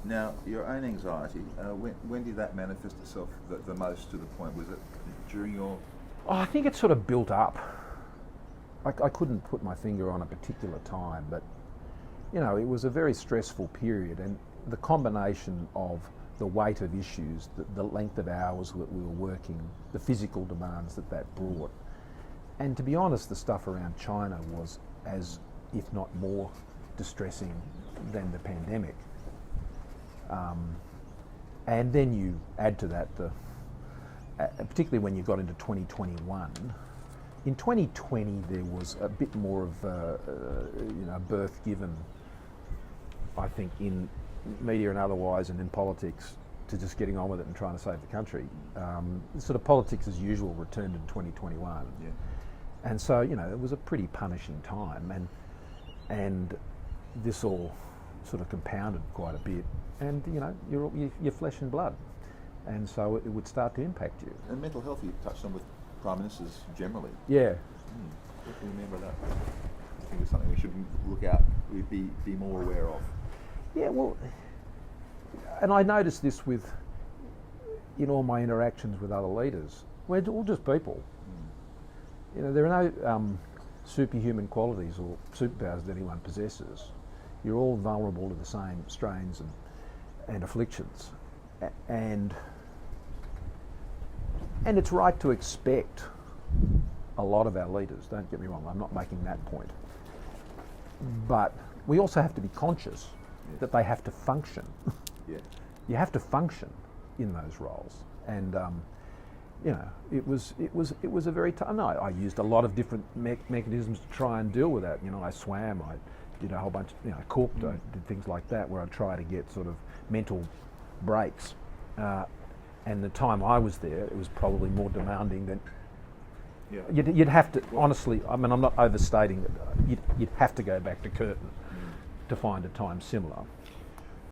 Now, your own anxiety, when did that manifest itself the most to the point? Was it during your... Oh, I think it sort of built up. I couldn't put my finger on a particular time, but you know, it was a very stressful period, and the combination of the weight of issues, the length of hours that we were working, the physical demands that brought, and to be honest, the stuff around China was as, if not more, distressing than the pandemic. And then you add to that, particularly when you got into 2021. In 2020, there was a bit more of birth given, I think, in media and otherwise, and in politics, to just getting on with it and trying to save the country. Sort of politics as usual returned in 2021. Yeah. And so, you know, it was a pretty punishing time, and this all sort of compounded quite a bit. And you know, you're flesh and blood, and so it would start to impact you. And mental health you touched on with prime ministers generally. Yeah. Remember that. I think it's something we should look out, we'd be more aware of. Yeah, well, and I noticed this in all my interactions with other leaders. We're all just people. You know, there are no superhuman qualities or superpowers that anyone possesses. You're all vulnerable to the same strains and afflictions, and it's right to expect a lot of our leaders. Don't get me wrong, I'm not making that point, but we also have to be conscious that they have to function. Yeah. You have to function in those roles, and you know, it was a very tough. No, I used a lot of different mechanisms to try and deal with that. You know, I swam, I did a whole bunch, you know, I cooked, I did things like that where I try to get sort of mental breaks. And the time I was there, it was probably more demanding than. Yeah. You'd have to, honestly, I mean, I'm not overstating it, you'd have to go back to Curtin to find a time similar.